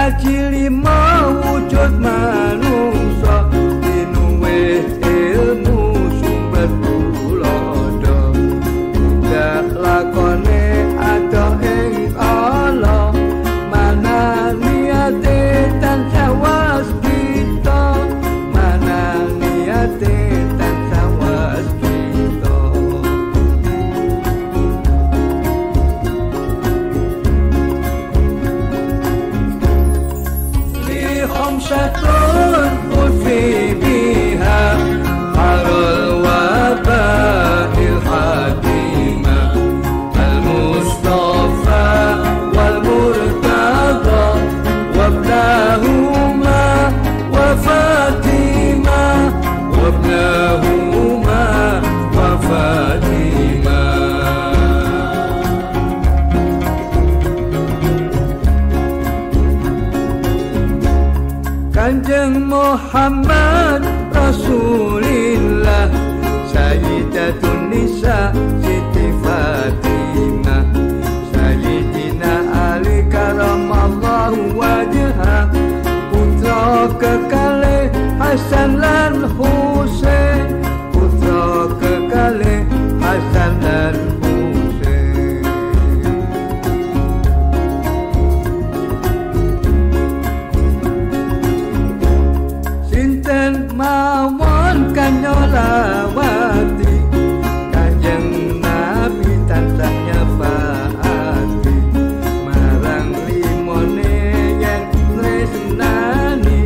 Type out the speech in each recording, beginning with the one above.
kaji lima wujud manungsa dinuwih ilmu sumber tulodo uga lakone ada ing Allah mana niate tansah waskita mana niate tansah waskita li khamsatun ufi biha harul waba'il hadimah al-mustafa wal murtada wabnahuma wa fatima wabnahuma wa fatima Kanjeng Muhammad Rasulillah Sayyidatun Nisa Siti Fatimah Sayyidina Ali karamallahu wajhah putra kekalih Hasan lan Husain putra kekalih Hasan lan Husain sinten mawon kanyolawati Kanjeng Nabi tansah nyefaati marang limone yen tresnani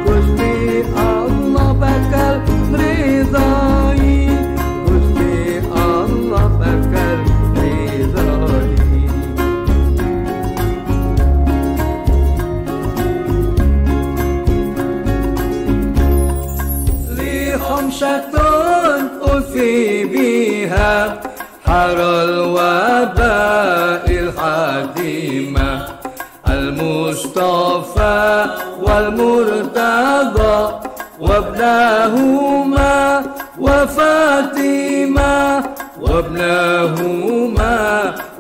Gusti Allah bakal mridhoi Gusti Allah bakal mridhoi li khamsatun ufi biha harul waba'il hadimah al-mustafa wal murtada wabnahuma wa fatima wabnahuma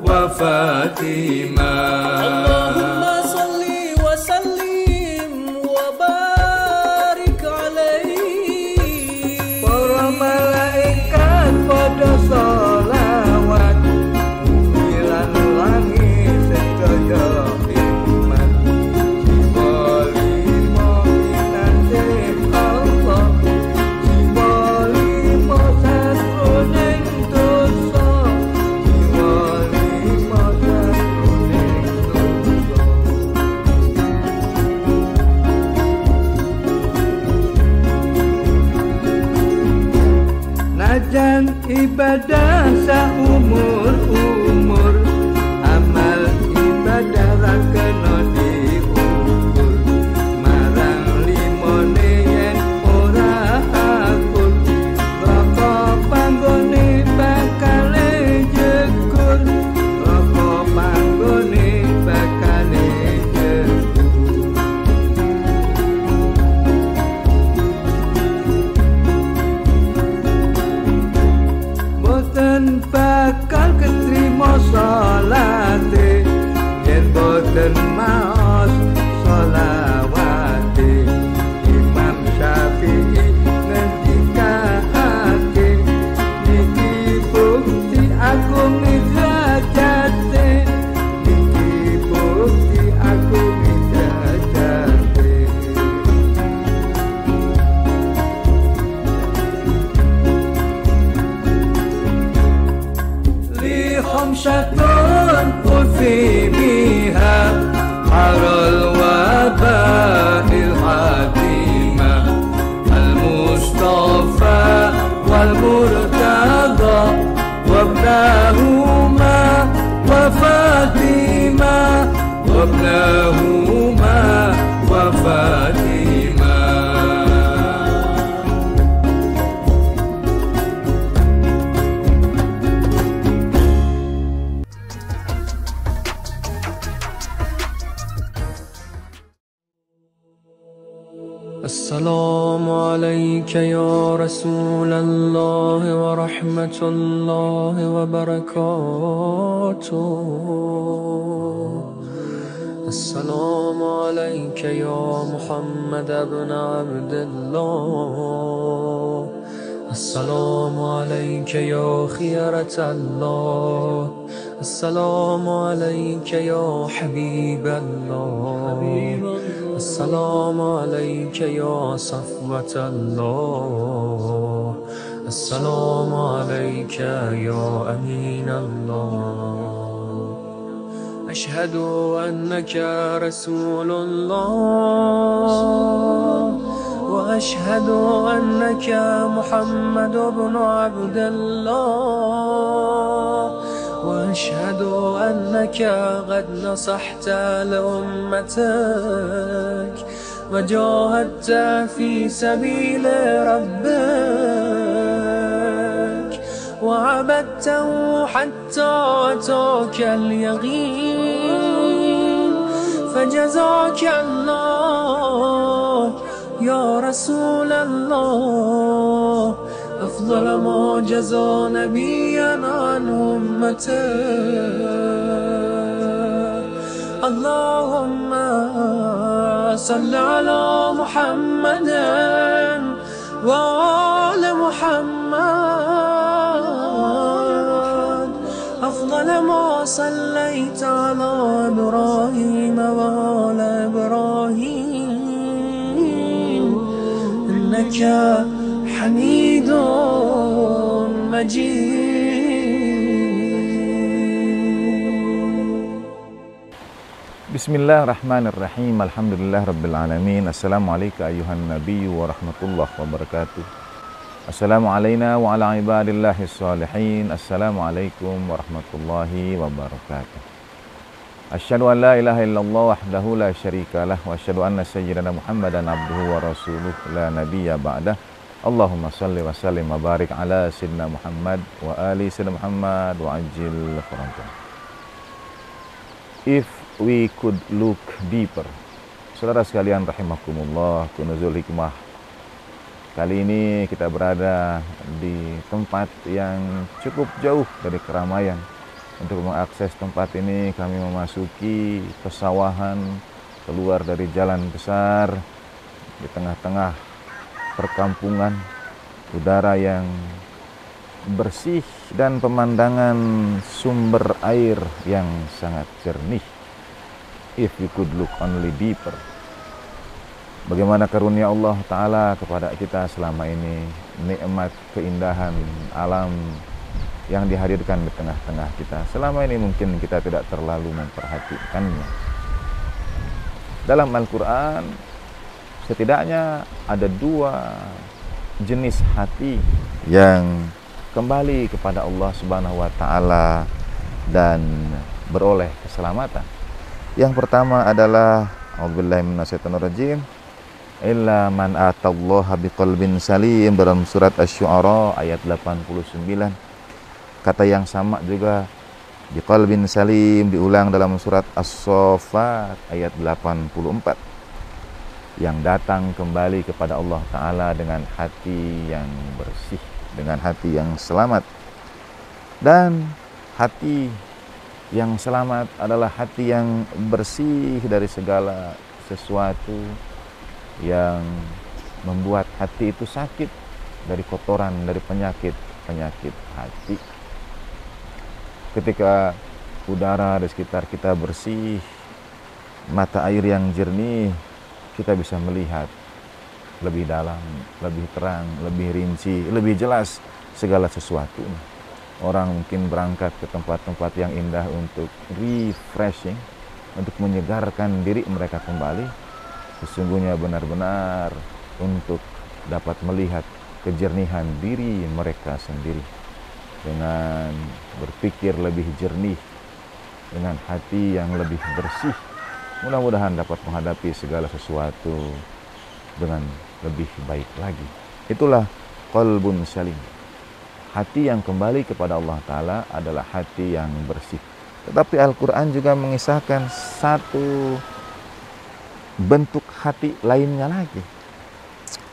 wa fatima Allahumma salli wa sallim wa barik alaihi para malaikat pada sholawat bumilan langit sedaya hikmat sibolimo minante Allah sibolimo satruning dosa sibolimo satruning dosa najan ibadah saumur-umur amal ibadah ra kena diukur marang limone yen ora akur roko panggone bakale jekur roko panggone bakale jekur boten bakal ketrima salate yen boten maos sholawate Imam Syafi'i ngendikake niki bukti agung derajate niki bukti agung derajate li khamsatun ufi biha harul waba'il hadimah al-mustafa wal murtada wabnahuma wa fatima wabnahuma wa fatima السلام عليك يا رسول الله ورحمة الله وبركاته السلام عليك يا محمد بن عبد الله السلام عليك يا خيرة الله السلام عليك يا حبيب الله السلام عليك يا صفوة الله السلام عليك يا أمين الله أشهد أنك رسول الله وأشهد أنك محمد بن عبد الله وأشهد أنك قد نصحت لأمتك وجاهدت في سبيل ربك وعبدته حتى أتاك اليقين فجزاك الله يا رسول الله أفضل ما جزى نبيا عن أمته اللهم صل على محمد وآل محمد أفضل ما صليت على إبراهيم وآل إبراهيم إنك حميد مجيد. Bismillahirrahmanirrahim. Alhamdulillah Rabbil Alamin. Assalamualaikum ayuhan nabi wa rahmatullah wabarakatuh. Assalamu alayna wa ala ibadillahi salihin. Assalamualaikum warahmatullahi wabarakatuh. Asyhadu an la ilaha illallah wahdahu la syarikalah wa asyhadu anna sayyidana Muhammadan abduhu wa rasuluh la nabiyya ba'dah. Allahumma salli wa sallim wa barik ala sayyidina Muhammad wa ali sayyidina Muhammad wa ajil farajah. If we could look deeper. Saudara sekalian rahimakumullah, kunuzul hikmah. Kali ini kita berada di tempat yang cukup jauh dari keramaian. Untuk mengakses tempat ini kami memasuki pesawahan, keluar dari jalan besar di tengah-tengah perkampungan, udara yang bersih dan pemandangan sumber air yang sangat jernih. If we could look only deeper. Bagaimana karunia Allah Ta'ala kepada kita selama ini, nikmat keindahan alam yang dihadirkan di tengah-tengah kita. Selama ini mungkin kita tidak terlalu memperhatikannya. Dalam Al-Quran setidaknya ada dua jenis hati yang kembali kepada Allah Subhanahu wa Ta'ala dan beroleh keselamatan. Yang pertama adalah a'udzubillahi minasyaitonirrajim, illa man atallaha biqalbin salim, dalam surat Asy-Syu'ara ayat 89. Kata yang sama juga biqalbin salim diulang dalam surat As-Saffat ayat 84. Yang datang kembali kepada Allah Ta'ala dengan hati yang bersih, dengan hati yang selamat. Dan hati yang selamat adalah hati yang bersih dari segala sesuatu yang membuat hati itu sakit, dari kotoran, dari penyakit hati. Ketika udara di sekitar kita bersih, mata air yang jernih, kita bisa melihat lebih dalam, lebih terang, lebih rinci, lebih jelas segala sesuatu. Orang mungkin berangkat ke tempat-tempat yang indah untuk refreshing, untuk menyegarkan diri mereka kembali. Sesungguhnya benar-benar untuk dapat melihat kejernihan diri mereka sendiri. Dengan berpikir lebih jernih, dengan hati yang lebih bersih, mudah-mudahan dapat menghadapi segala sesuatu dengan lebih baik lagi. Itulah qalbun salim. Hati yang kembali kepada Allah Ta'ala adalah hati yang bersih. Tetapi Al-Quran juga mengisahkan satu bentuk hati lainnya lagi,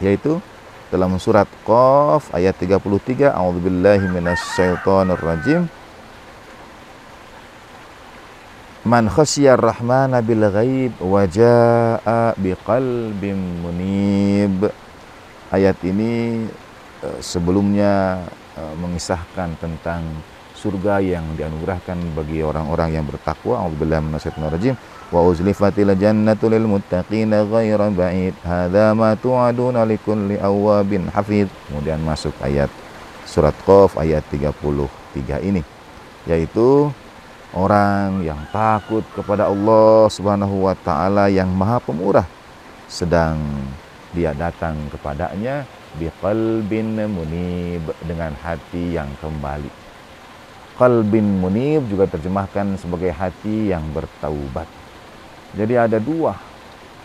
yaitu dalam surat Qaf ayat 33, a'udzubillahi minasyaitonirrajim, Man khasyar rahmana bil ghaib wa jaa biqalbin munib. Ayat ini sebelumnya mengisahkan tentang surga yang dianugerahkan bagi orang-orang yang bertakwa. A'udzubillahi minasyaitonir rajim. Wa uzlifatil jannatu lil muttaqina ghairu ba'id. Hadza ma tu'aduna likulli awwabin hafiz. Kemudian masuk ayat surat Qaf ayat 33 ini, yaitu orang yang takut kepada Allah Subhanahu wa taala yang Maha Pemurah, sedang dia datang kepadanya biqalbin munib, dengan hati yang kembali. Qalbin munib juga terjemahkan sebagai hati yang bertaubat. Jadi ada dua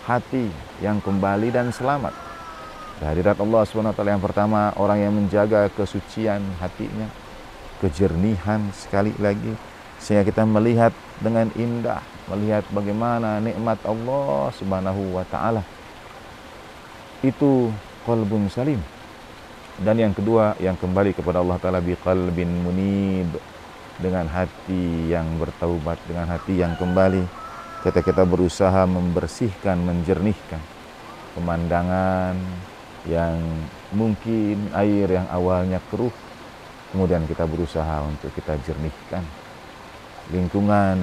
hati yang kembali dan selamat. Kehadirat Allah SWT yang pertama, orang yang menjaga kesucian hatinya, kejernihan sekali lagi, sehingga kita melihat dengan indah, melihat bagaimana nikmat Allah Subhanahu wa taala. Itu qalbun salim. Dan yang kedua, yang kembali kepada Allah taala biqalbin munib, dengan hati yang bertaubat, dengan hati yang kembali. Kita berusaha membersihkan, menjernihkan pemandangan yang mungkin air yang awalnya keruh, kemudian kita berusaha untuk kita jernihkan. Lingkungan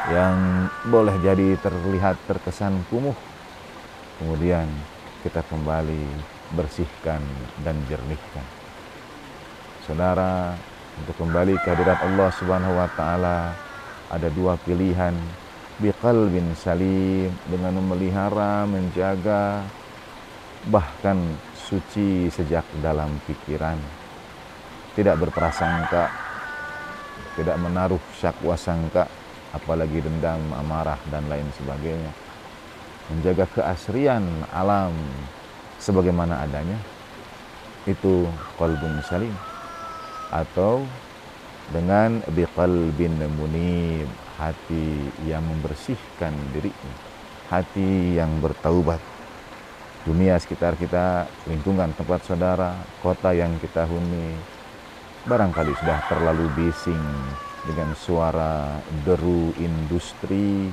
yang boleh jadi terlihat terkesan kumuh, kemudian kita kembali bersihkan dan jernihkan. Saudara, untuk kembali ke hadirat Allah Subhanahu wa taala ada dua pilihan. Biqalbin salim, dengan memelihara, menjaga, bahkan suci sejak dalam pikiran, tidak berprasangka, tidak menaruh syakwa sangka, apalagi dendam, amarah dan lain sebagainya. Menjaga keasrian alam sebagaimana adanya, itu qalbun salim. Atau dengan biqalbin munib, hati yang membersihkan dirinya, hati yang bertaubat. Dunia sekitar kita, lingkungan tempat saudara, kota yang kita huni, barangkali sudah terlalu bising dengan suara deru industri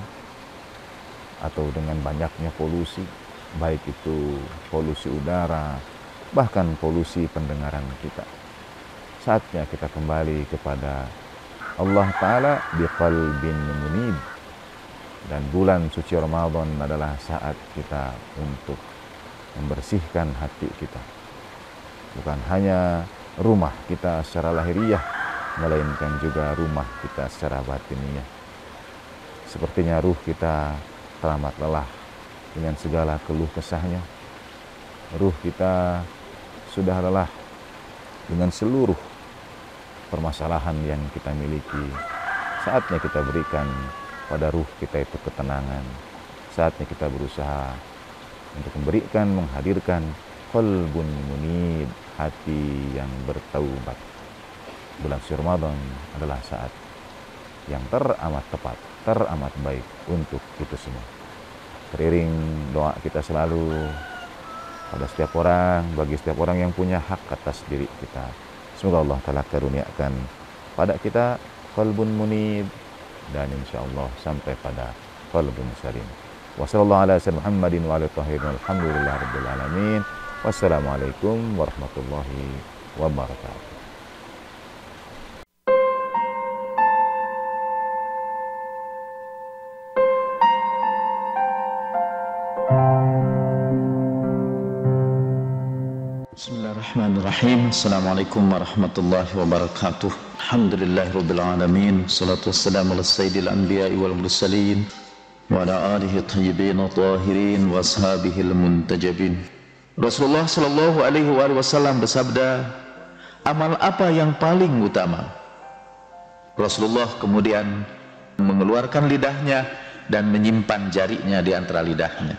atau dengan banyaknya polusi, baik itu polusi udara, bahkan polusi pendengaran kita. Saatnya kita kembali kepada Allah Ta'ala biqalbin munib. Dan bulan suci Ramadan adalah saat kita untuk membersihkan hati kita. Bukan hanya rumah kita secara lahiriah, melainkan juga rumah kita secara batiniah. Sepertinya ruh kita teramat lelah dengan segala keluh kesahnya. Ruh kita sudah lelah dengan seluruh permasalahan yang kita miliki. Saatnya kita berikan pada ruh kita itu ketenangan. Saatnya kita berusaha untuk memberikan, menghadirkan qalbun munib, hati yang bertaubat. Bulan suci Ramadan adalah saat yang teramat tepat, teramat baik untuk itu semua. Teriring doa kita selalu pada setiap orang, bagi setiap orang yang punya hak atas diri kita. Semoga Allah Ta'ala karuniakan pada kita qalbun munib, dan insya Allah sampai pada qalbun salim. Wassalamualaikum warahmatullahi wabarakatuh. Bismillahirrahmanirrahim. Assalamualaikum warahmatullahi wabarakatuh. Alhamdulillahirabbil alamin. Shalatu wassalamu ala sayyidil anbiya'i wal mursalin wa ala alihi thayyibin tahirin wa ashabihil muntajabin. Rasulullah sallallahu alaihi wasallam bersabda, amal apa yang paling utama? Rasulullah kemudian mengeluarkan lidahnya dan menyimpan jarinya di antara lidahnya.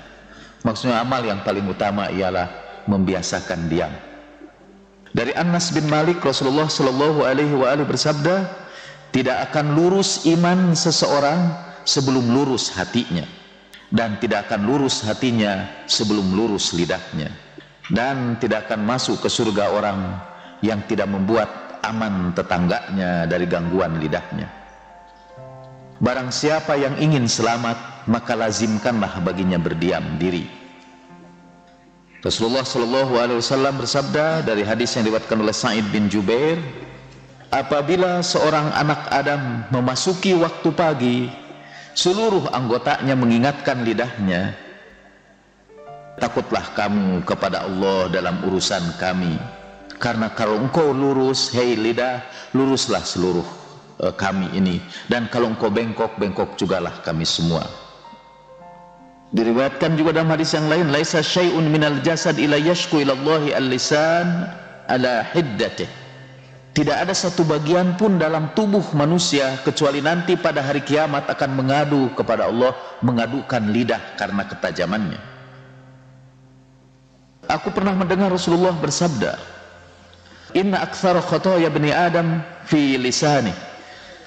Maksudnya amal yang paling utama ialah membiasakan diam. Dari Anas bin Malik, Rasulullah Shallallahu Alaihi Wasallam bersabda, tidak akan lurus iman seseorang sebelum lurus hatinya, dan tidak akan lurus hatinya sebelum lurus lidahnya, dan tidak akan masuk ke surga orang yang tidak membuat aman tetangganya dari gangguan lidahnya. Barang siapa yang ingin selamat, maka lazimkanlah baginya berdiam diri. Rasulullah SAW bersabda dari hadis yang diriwayatkan oleh Sa'id bin Jubair, apabila seorang anak Adam memasuki waktu pagi, seluruh anggotanya mengingatkan lidahnya, takutlah kamu kepada Allah dalam urusan kami, karena kalau engkau lurus, hei lidah, luruslah seluruh kami ini, dan kalau engkau bengkok, bengkok jugalah kami semua. Diriwayatkan juga dalam hadis yang lain, laisa syai'un minal jasad ila yashku ilallahi al-lisan ala hiddatih. Tidak ada satu bagian pun dalam tubuh manusia kecuali nanti pada hari kiamat akan mengadu kepada Allah, mengadukan lidah karena ketajamannya. Aku pernah mendengar Rasulullah bersabda, inna aktsara khotoya bani Adam fi lisani.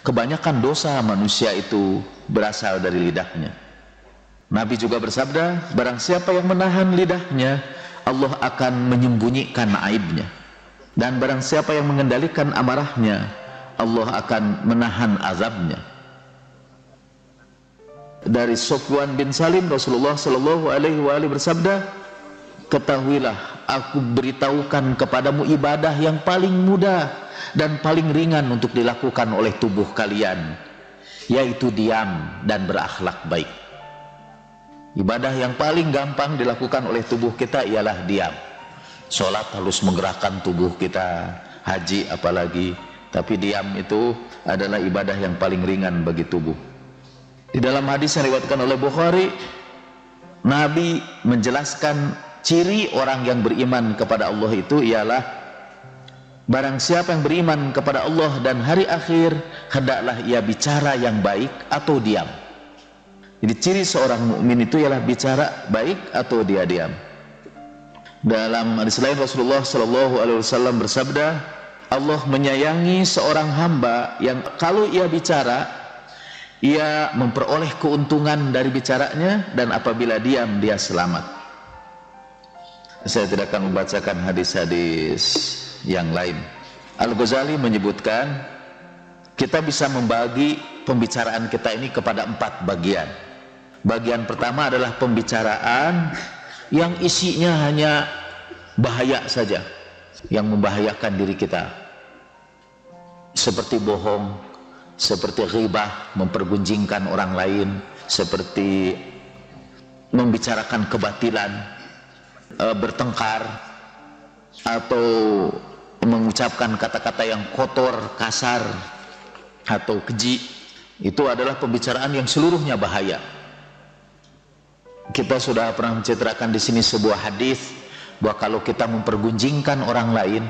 Kebanyakan dosa manusia itu berasal dari lidahnya. Nabi juga bersabda, barang siapa yang menahan lidahnya, Allah akan menyembunyikan aibnya. Dan barang siapa yang mengendalikan amarahnya, Allah akan menahan azabnya. Dari Sofwan bin Salim, Rasulullah SAW bersabda, ketahuilah, aku beritahukan kepadamu ibadah yang paling mudah dan paling ringan untuk dilakukan oleh tubuh kalian, yaitu diam dan berakhlak baik. Ibadah yang paling gampang dilakukan oleh tubuh kita ialah diam. Sholat harus menggerakkan tubuh kita, haji apalagi, tapi diam itu adalah ibadah yang paling ringan bagi tubuh. Di dalam hadis yang diriwayatkan oleh Bukhari, Nabi menjelaskan ciri orang yang beriman kepada Allah itu ialah, barang siapa yang beriman kepada Allah dan hari akhir, hendaklah ia bicara yang baik atau diam. Jadi ciri seorang mukmin itu ialah bicara baik atau dia diam. Dalam hadis lain Rasulullah SAW bersabda, Allah menyayangi seorang hamba yang kalau ia bicara, ia memperoleh keuntungan dari bicaranya, dan apabila diam, dia selamat. Saya tidak akan membacakan hadis-hadis yang lain. Al-Ghazali menyebutkan, kita bisa membagi pembicaraan kita ini kepada 4 bagian. Bagian pertama adalah pembicaraan yang isinya hanya bahaya saja, yang membahayakan diri kita, seperti bohong, seperti ghibah, mempergunjingkan orang lain, seperti membicarakan kebatilan, bertengkar, atau mengucapkan kata-kata yang kotor, kasar, atau keji. Itu adalah pembicaraan yang seluruhnya bahaya. Kita sudah pernah menceritakan di sini sebuah hadis bahwa kalau kita mempergunjingkan orang lain,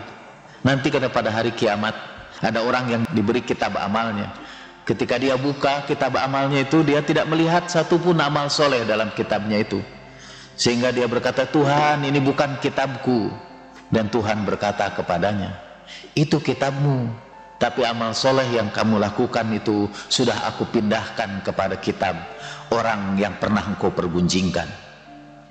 nanti pada hari kiamat ada orang yang diberi kitab amalnya. Ketika dia buka kitab amalnya itu, dia tidak melihat satupun amal soleh dalam kitabnya itu, sehingga dia berkata, Tuhan, ini bukan kitabku. Dan Tuhan berkata kepadanya, itu kitabmu, tapi amal soleh yang kamu lakukan itu sudah aku pindahkan kepada kitab orang yang pernah engkau pergunjingkan.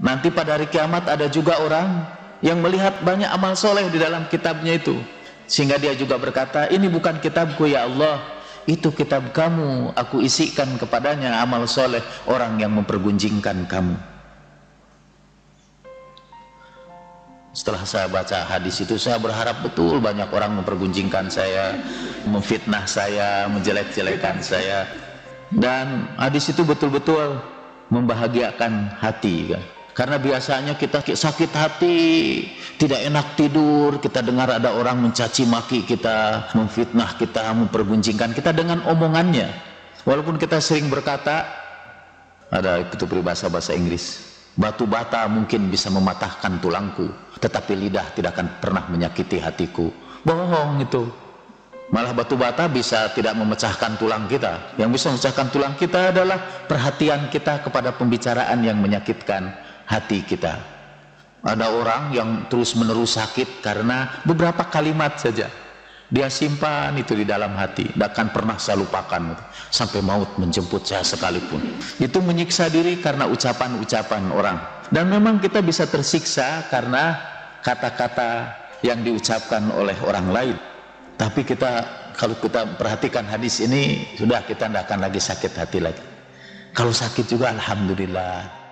Nanti pada hari kiamat ada juga orang yang melihat banyak amal soleh di dalam kitabnya itu, sehingga dia juga berkata, ini bukan kitabku ya Allah, itu kitab kamu, aku isikan kepadanya amal soleh orang yang mempergunjingkan kamu. Setelah saya baca hadis itu, saya berharap betul banyak orang mempergunjingkan saya, memfitnah saya, menjelek-jelekan saya. Dan hadis itu betul-betul membahagiakan hati, kan? Karena biasanya kita sakit hati, tidak enak tidur, kita dengar ada orang mencaci maki kita, memfitnah kita, mempergunjingkan kita dengan omongannya. Walaupun kita sering berkata, ada itu peribahasa bahasa Inggris, batu bata mungkin bisa mematahkan tulangku, tetapi lidah tidak akan pernah menyakiti hatiku. Bohong itu. Malah batu bata bisa tidak memecahkan tulang kita. Yang bisa memecahkan tulang kita adalah perhatian kita kepada pembicaraan yang menyakitkan hati kita. Ada orang yang terus-menerus sakit karena beberapa kalimat saja. Dia simpan itu di dalam hati, tidak akan pernah saya lupakan sampai maut menjemput saya sekalipun. Itu menyiksa diri karena ucapan-ucapan orang. Dan memang kita bisa tersiksa karena kata-kata yang diucapkan oleh orang lain. Tapi kita kalau kita perhatikan hadis ini, sudah kita tidak akan lagi sakit hati lagi. Kalau sakit juga alhamdulillah.